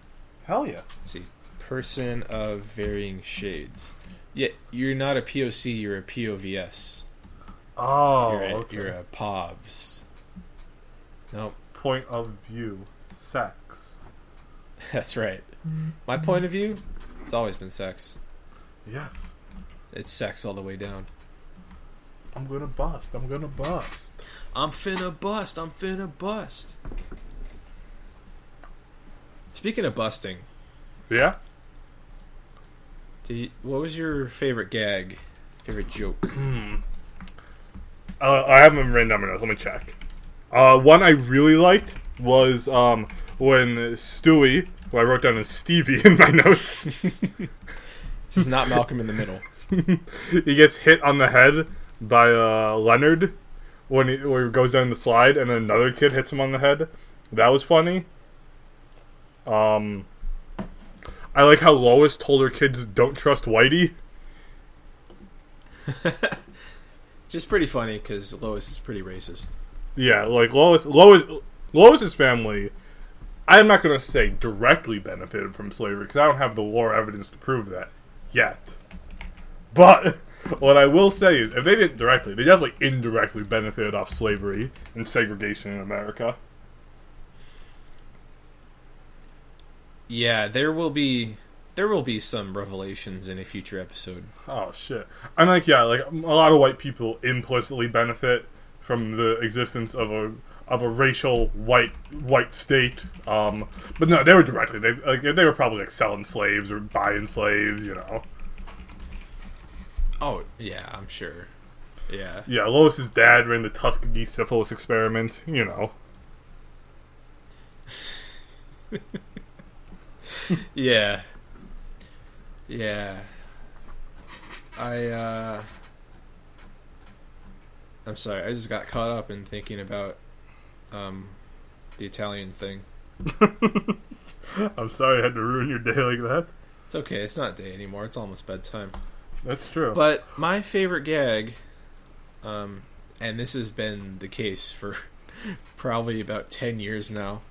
Hell yes. Let's see, person of varying shades. Yeah, you're not a POC, you're a POVS. Oh, okay. You're a POVs. Nope. Point of view. Sex. That's right. My point of view, it's always been sex. Yes. It's sex all the way down. I'm gonna bust. I'm finna bust. Speaking of busting. Yeah? What was your favorite gag? Favorite joke? I have them written down my notes. Let me check. One I really liked was when Stewie, who I wrote down as Stevie in my notes. This is not Malcolm in the Middle. He gets hit on the head by Leonard when he goes down the slide, and then another kid hits him on the head. That was funny. I like how Lois told her kids don't trust Whitey. Just pretty funny because Lois is pretty racist. Yeah, like Lois's family, I'm not going to say directly benefited from slavery because I don't have the war evidence to prove that yet. But what I will say is, if they didn't directly, they definitely indirectly benefited off slavery and segregation in America. Yeah, there will be some revelations in a future episode. Oh shit! I'm like, yeah, like a lot of white people implicitly benefit from the existence of a racial white state. But no, they were directly. They were probably like selling slaves or buying slaves, you know. Oh yeah, I'm sure. Yeah. Yeah, Lois's dad ran the Tuskegee syphilis experiment, you know. Yeah. Yeah. I'm sorry, I just got caught up in thinking about the Italian thing. I'm sorry I had to ruin your day like that. It's okay, it's not day anymore, it's almost bedtime. That's true. But my favorite gag, and this has been the case for probably about 10 years now,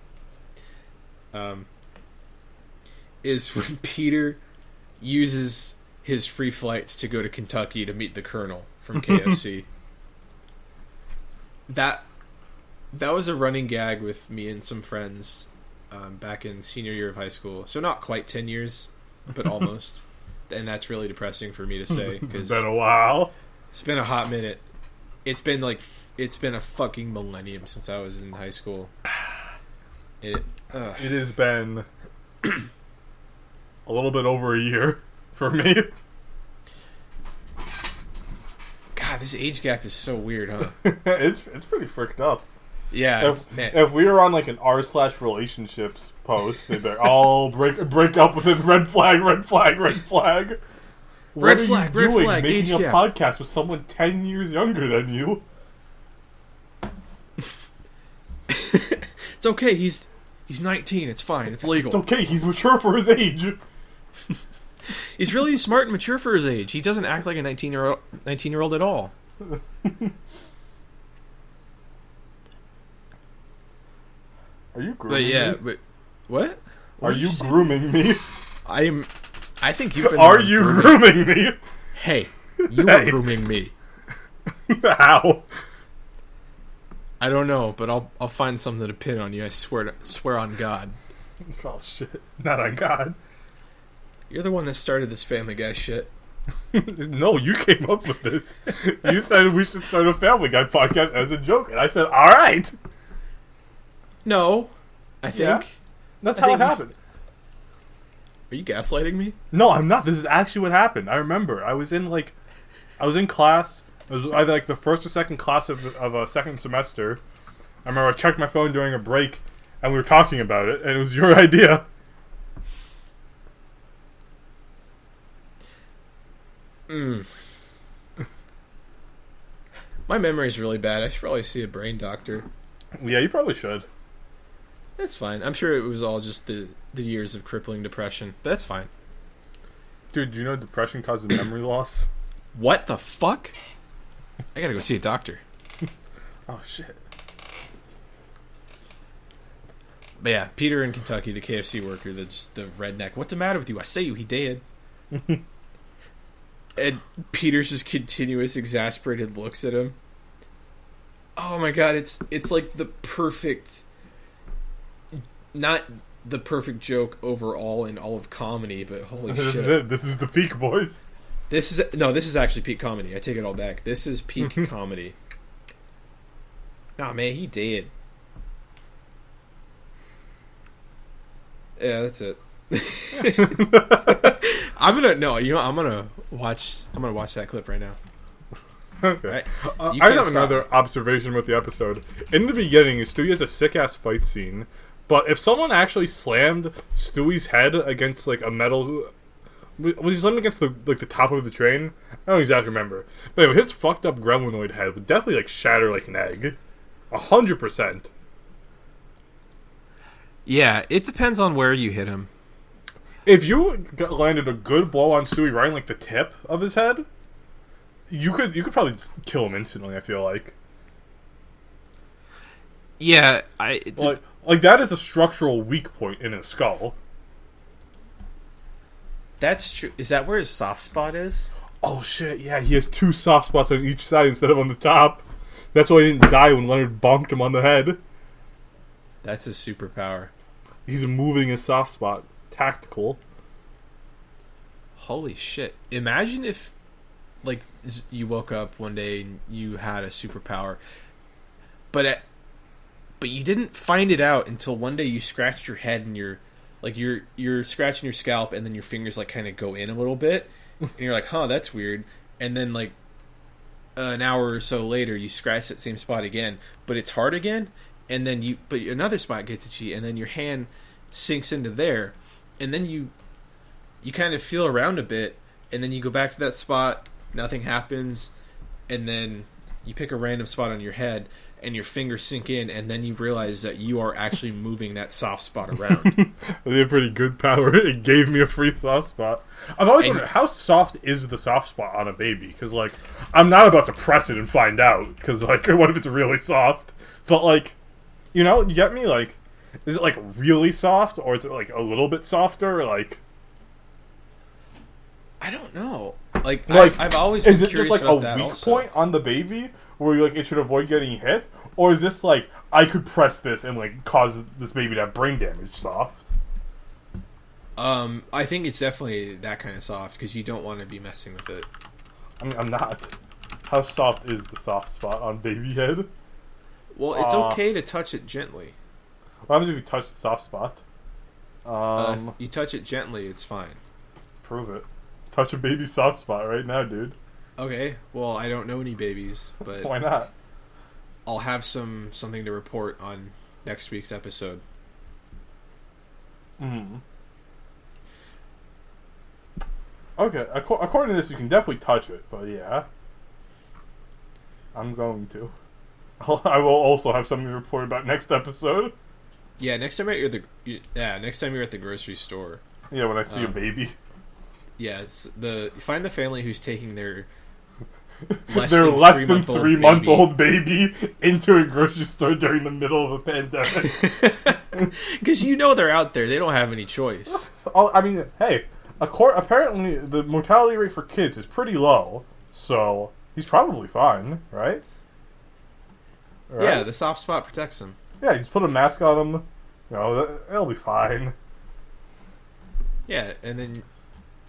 is when Peter uses his free flights to go to Kentucky to meet the Colonel from KFC. that was a running gag with me and some friends back in senior year of high school. So not quite 10 years, but almost. And that's really depressing for me to say. It's been a while. It's been a hot minute. It's been a fucking millennium since I was in high school. It has been a little bit over a year for me. God, this age gap is so weird, huh? It's pretty fricked up. Yeah. If we were on like an r/relationships post, they'd be like, "Oh, break up within red flag, red flag, red flag." What are you doing making a podcast with someone 10 years younger than you? It's okay. He's 19. It's fine. It's legal. It's okay. He's mature for his age. He's really smart and mature for his age. He doesn't act like a 19-year-old at all. Are you grooming me? But what? Are you grooming me? I think you've been. Are you grooming me? Hey, you are grooming me. How? I don't know, but I'll find something to pin on you. I swear on God. Oh shit! Not on God. You're the one that started this Family Guy shit. No, you came up with this. You said we should start a Family Guy podcast as a joke, and I said, "All right." No, I think that's how it happened. Are you gaslighting me? No, I'm not. This is actually what happened. I remember. I was in class. It was either like the first or second class of a second semester. I remember I checked my phone during a break, and we were talking about it, and it was your idea. My memory's really bad. I should probably see a brain doctor. Yeah, you probably should. That's fine. I'm sure it was all just the years of crippling depression. But that's fine. Dude, do you know depression causes memory loss? What the fuck? I gotta go see a doctor. Oh, shit. But yeah, Peter in Kentucky, the KFC worker, the redneck. What's the matter with you? I say you, he dead. And Peter's just continuous exasperated looks at him. Oh my god, it's like the perfect... Not the perfect joke overall in all of comedy, but holy this shit. Is it. This is the peak, boys. This is actually peak comedy. I take it all back. This is peak comedy. Nah, man, he dead. Yeah, that's it. I'm gonna watch that clip right now. Okay. Right? I have another observation with the episode. In the beginning, Stewie has a sick ass fight scene, but if someone actually slammed Stewie's head against like a metal, was he slammed against the top of the train? I don't exactly remember. But anyway, his fucked up gremlinoid head would definitely like shatter like an egg, 100%. Yeah, it depends on where you hit him. If you landed a good blow on Stewie right in like the tip of his head, you could probably just kill him instantly. I feel like. Yeah, like that is a structural weak point in his skull. That's true. Is that where his soft spot is? Oh shit! Yeah, he has 2 soft spots on each side instead of on the top. That's why he didn't die when Leonard bonked him on the head. That's his superpower. He's moving his soft spot. Tactical. Holy shit! Imagine if, like, you woke up one day and you had a superpower, but you didn't find it out until one day you scratched your head and you're scratching your scalp and then your fingers like kind of go in a little bit and you're like, huh, that's weird. And then like an hour or so later you scratch that same spot again, but it's hard again. And then but another spot gets itchy and then your hand sinks into there. And then you kind of feel around a bit and then you go back to that spot, nothing happens. And then you pick a random spot on your head and your fingers sink in, and then you realize that you are actually moving that soft spot around. They have pretty good power. It gave me a free soft spot. I've always wondered, how soft is the soft spot on a baby? Because, like, I'm not about to press it and find out. Because, like, what if it's really soft? But, like, you know, you get me? Like, is it, like, really soft? Or is it, like, a little bit softer? Like... I don't know. Like I've always been is it curious just like about a that weak also. point on the baby, where like it should avoid getting hit, or is this like I could press this and like cause this baby to have brain damage soft? I think it's definitely that kind of soft because you don't want to be messing with it. I mean, I'm not. How soft is the soft spot on baby head? Well, it's okay to touch it gently. What happens if you touch the soft spot? If you touch it gently, it's fine. Prove it. Touch a baby's soft spot right now, dude. Okay, well, I don't know any babies, but Why not? I'll have something to report on next week's episode. Okay, according to this, you can definitely touch it, but yeah. I'm going to. I will also have something to report about next episode. Yeah, next time you're at the grocery store. Yeah, when I see a baby. Yes, find the family who's taking their less than 3 month old baby into a grocery store during the middle of a pandemic. Because you know they're out there. They don't have any choice. Oh, I mean, hey, apparently the mortality rate for kids is pretty low, so he's probably fine, right? Yeah, the soft spot protects him. Yeah, you just put a mask on him. You know, it'll be fine. Yeah, and then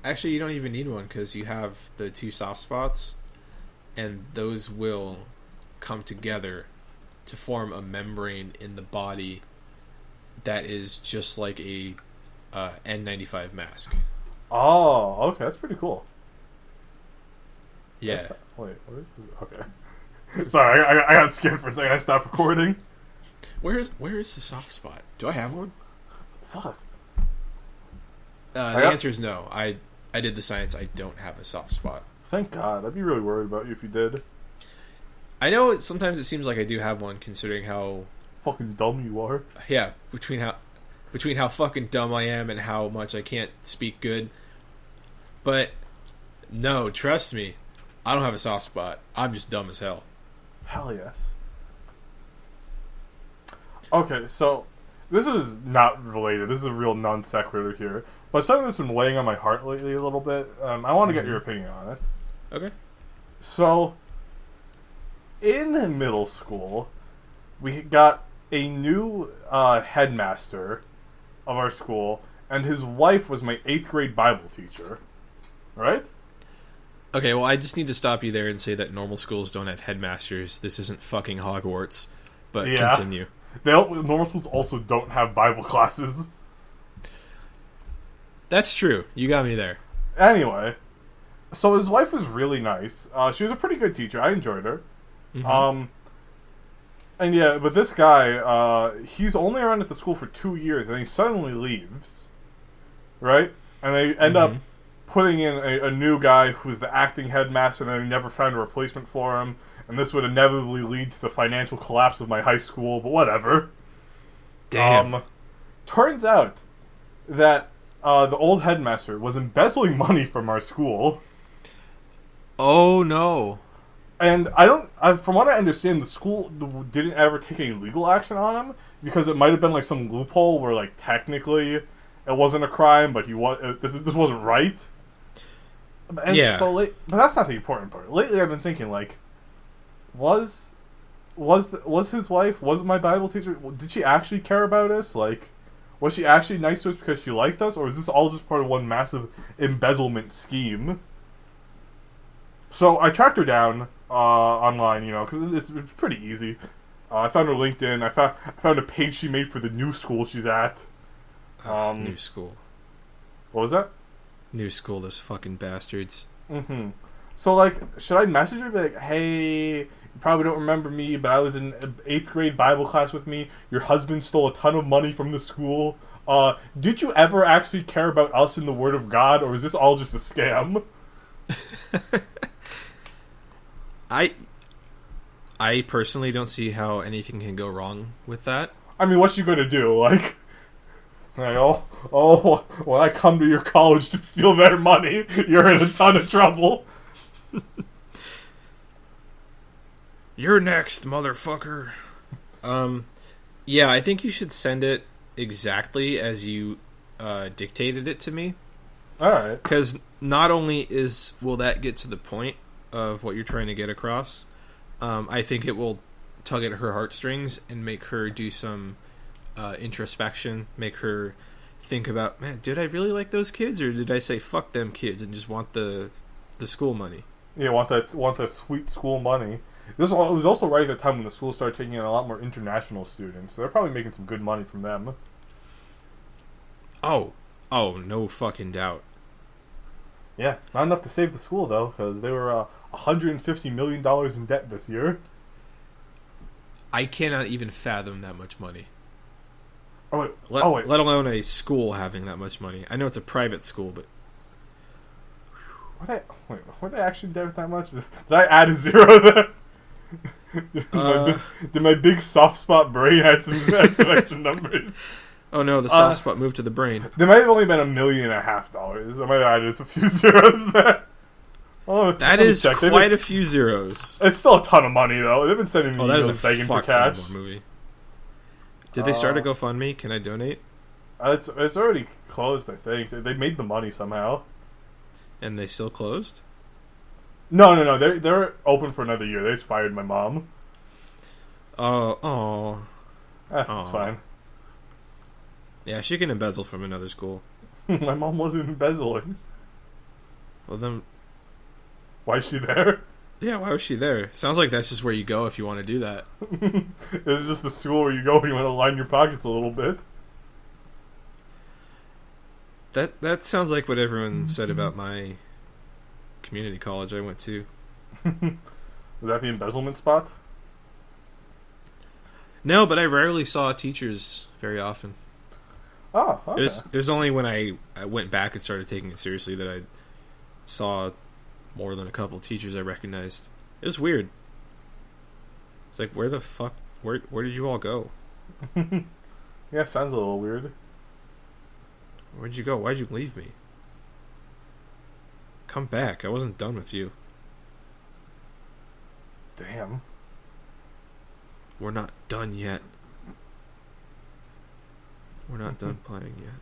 actually you don't even need one because you have the 2 soft spots, and those will come together to form a membrane in the body that is just like a N95 mask. Oh, okay, that's pretty cool. Yeah. Wait, what is the... Okay. Sorry, I got scared for a second. I stopped recording. Where is the soft spot? Do I have one? Fuck. The answer is no. I did the science. I don't have a soft spot. Thank God. I'd be really worried about you if you did. I know sometimes it seems like I do have one, considering how fucking dumb you are. Yeah, between how fucking dumb I am and how much I can't speak good. But no, trust me, I don't have a soft spot. I'm just dumb as hell. Hell yes. Okay, so this is not related. This is a real non sequitur here, but something that's been weighing on my heart lately a little bit. I want to get your opinion on it. Okay. So, in middle school, we got a new headmaster of our school, and his wife was my 8th grade Bible teacher. Right? Okay, well, I just need to stop you there and say that normal schools don't have headmasters. This isn't fucking Hogwarts. But yeah. Continue. Normal schools also don't have Bible classes. That's true. You got me there. Anyway, so his wife was really nice. She was a pretty good teacher. I enjoyed her. Mm-hmm. And yeah, but this guy, he's only around at the school for 2 years, and he suddenly leaves. Right? And they end up putting in a new guy who's the acting headmaster, and they never found a replacement for him. And this would inevitably lead to the financial collapse of my high school, but whatever. Damn. Turns out that the old headmaster was embezzling money from our school. Oh, no. And from what I understand, the school didn't ever take any legal action on him, because it might have been like some loophole where like technically it wasn't a crime, but this wasn't right. And yeah. So but that's not the important part. Lately, I've been thinking like, was his wife, was my Bible teacher, did she actually care about us? Like, was she actually nice to us because she liked us, or is this all just part of one massive embezzlement scheme? So I tracked her down online, you know, because it's pretty easy. I found her LinkedIn. I found a page she made for the new school she's at. New school. What was that? New school, those fucking bastards. Mm-hmm. So, like, should I message her and be like, hey, you probably don't remember me, but I was in 8th grade Bible class with me. Your husband stole a ton of money from the school. Did you ever actually care about us in the Word of God, or is this all just a scam? I personally don't see how anything can go wrong with that. I mean, what's she gonna do? Like when I come to your college to steal their money, you're in a ton of trouble. You're next, motherfucker. Yeah, I think you should send it exactly as you dictated it to me. Alright. Because not only will that get to the point of what you're trying to get across, I think it will tug at her heartstrings and make her do some introspection, make her think about, man, did I really like those kids, or did I say fuck them kids and just want the school money? Yeah, want that sweet school money. It was also right at the time when the school started taking in a lot more international students, so they're probably making some good money from them. Oh, no fucking doubt. Yeah, not enough to save the school though, because they were $150 million in debt this year. I cannot even fathom that much money. Oh wait, let alone a school having that much money. I know it's a private school, but were they actually debt that much? Did I add a zero there? Did my big soft spot brain add some extra numbers? Oh no, the soft spot moved to the brain. There might have only been $1.5 million. I might have added a few zeros there. Oh, that is quite a few zeros. It's still a ton of money though. They've been sending me emails begging for cash. Movie. Did they start a GoFundMe? Can I donate? It's already closed, I think. They made the money somehow. And they still closed? No. They're open for another year. They just fired my mom. It's fine. Yeah, she can embezzle from another school. My mom wasn't embezzling. Well then, why is she there? Yeah, why was she there? Sounds like that's just where you go if you want to do that. It's just the school where you go when you want to line your pockets a little bit. That sounds like what everyone said about my community college I went to. Was that the embezzlement spot? No, but I rarely saw teachers very often. Oh, okay. It was only when I went back and started taking it seriously that I saw more than a couple teachers I recognized. It was weird. It's like, where the fuck, where did you all go? Yeah, sounds a little weird. Where'd you go? Why'd you leave me? Come back. I wasn't done with you. Damn. We're not done yet. We're not done playing yet.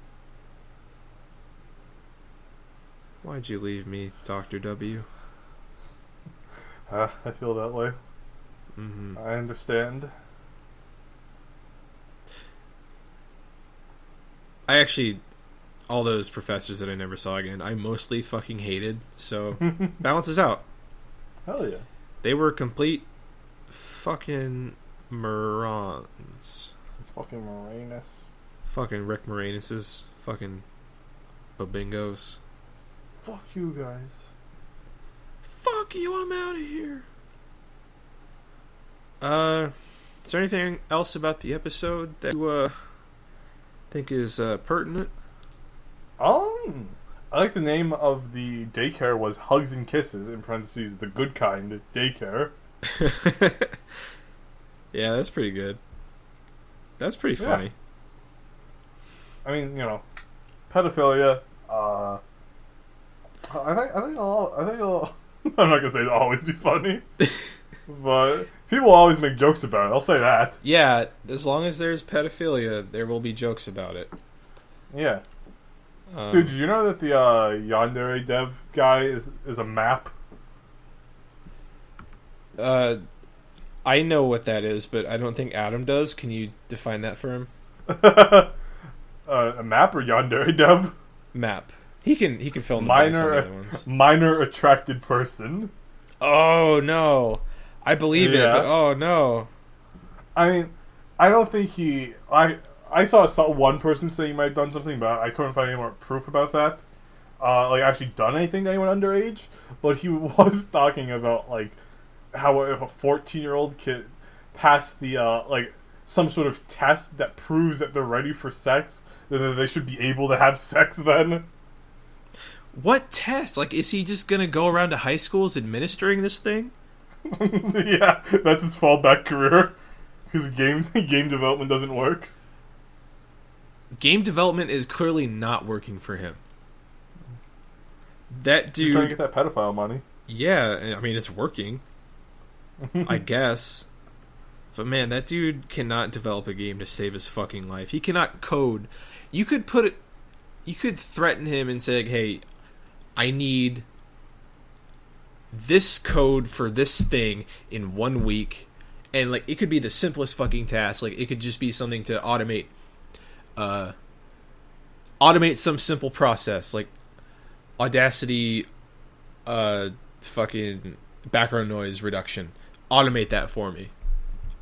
Why'd you leave me, Dr. W? I feel that way. Mm-hmm. I understand. I actually, all those professors that I never saw again, I mostly fucking hated, so balances out. Hell yeah. They were complete fucking morons. Fucking Moranis. Fucking Rick Moranis's. Fucking babingos. Fuck you guys. Fuck you, I'm out of here. Is there anything else about the episode that you think is pertinent? I like the name of the daycare was Hugs and Kisses, in parentheses, the good kind daycare. Yeah, that's pretty good. That's pretty funny. Yeah. I mean, you know, pedophilia. I think it'll I'm not gonna say it'll always be funny, but people always make jokes about it. I'll say that. Yeah, as long as there's pedophilia, there will be jokes about it. Yeah. Dude, did you know that the Yandere dev guy is a map? I know what that is, but I don't think Adam does. Can you define that for him? A map or Yandere dev? Map. He can fill in the blanks on the other ones. Minor attracted person. Oh no, I believe it, but oh no. I mean, I don't think he. I saw one person say he might have done something, but I couldn't find any more proof about that. Like actually done anything to anyone underage. But he was talking about like how if a 14-year-old kid passed the like some sort of test that proves that they're ready for sex, then they should be able to have sex then. What test? Like, is he just gonna go around to high schools administering this thing? Yeah, that's his fallback career. Because game development doesn't work. Game development is clearly not working for him. That dude... He's trying to get that pedophile money. Yeah, I mean, it's working. I guess. But man, that dude cannot develop a game to save his fucking life. He cannot code. You could threaten him and say, hey, I need this code for this thing in 1 week, and like it could be the simplest fucking task. Like it could just be something to automate some simple process, like Audacity, fucking background noise reduction. Automate that for me.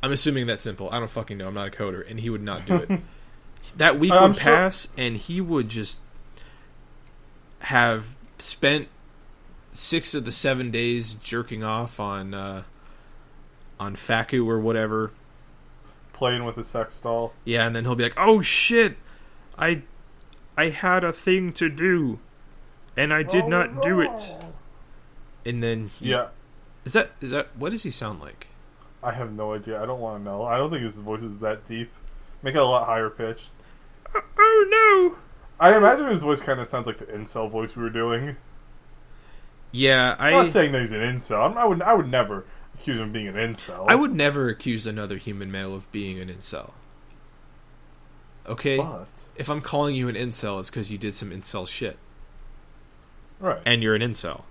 I'm assuming that's simple. I don't fucking know. I'm not a coder, and he would not do it. That week would pass, and he would just have spent 6 of the 7 days jerking off on Faku or whatever, playing with a sex doll. Yeah, and then he'll be like, "Oh shit, I had a thing to do, and I did not do it." And then is that what does he sound like? I have no idea. I don't want to know. I don't think his voice is that deep. Make it a lot higher pitched. Oh no! I imagine his voice kind of sounds like the incel voice we were doing. Yeah, I'm not saying that he's an incel. I would never accuse him of being an incel. I would never accuse another human male of being an incel. Okay? But if I'm calling you an incel, it's because you did some incel shit. Right. And you're an incel.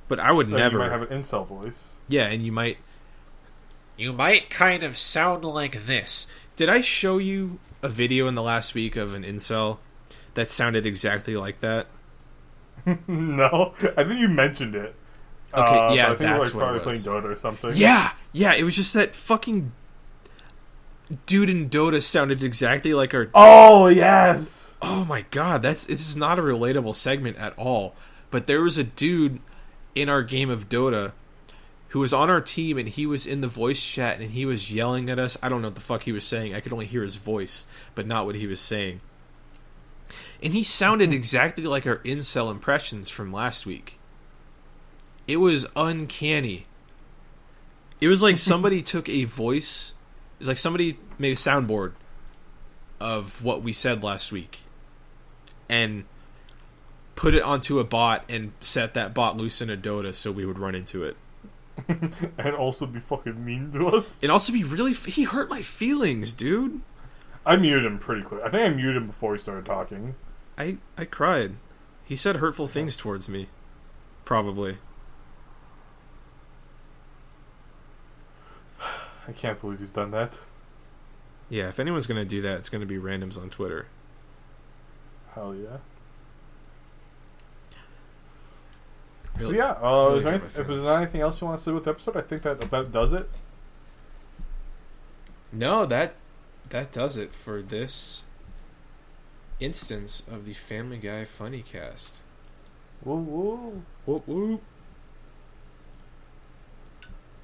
But I would never... You might have an incel voice. Yeah, and you might kind of sound like this. Did I show you a video in the last week of an incel that sounded exactly like that? No. I think you mentioned it. Okay, yeah, I think that's you what probably it was. playing Dota or something. Yeah, it was just that fucking dude in Dota sounded exactly like our... Oh, yes! Oh my god, this is not a relatable segment at all. But there was a dude in our game of Dota who was on our team, and he was in the voice chat, and he was yelling at us. I don't know what the fuck he was saying. I could only hear his voice, but not what he was saying. And he sounded exactly like our incel impressions from last week. It was uncanny. It was like somebody took a voice... It was like somebody made a soundboard of what we said last week and put it onto a bot and set that bot loose in a Dota so we would run into it. And also be fucking mean to us. And also be really... He hurt my feelings, dude. I muted him pretty quick. I think I muted him before he started talking. I cried. He said hurtful things towards me. Probably. I can't believe he's done that. Yeah, if anyone's going to do that, it's going to be randoms on Twitter. Hell yeah. Really, so yeah, really if there's anything else you want to say with the episode, I think that about does it. No, that does it for this instance of the Family Guy Funnycast. Woo woo. Whoop whoop.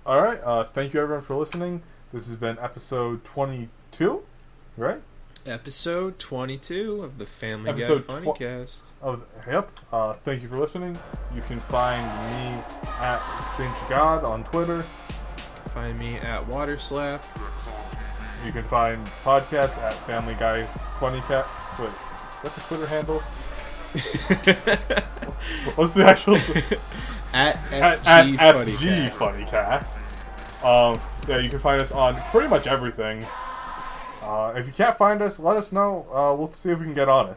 Alright, thank you everyone for listening. This has been episode 22, right? Episode 22 of the Family Guy Funnycast. Yep. Thank you for listening. You can find me at BingeGod on Twitter. Find me at Waterslap. You can find podcast at Family Guy Funnycast. Wait, what's the Twitter handle? What's the actual? At FG Funnycast. Yeah, you can find us on pretty much everything. If you can't find us, let us know. We'll see if we can get on it.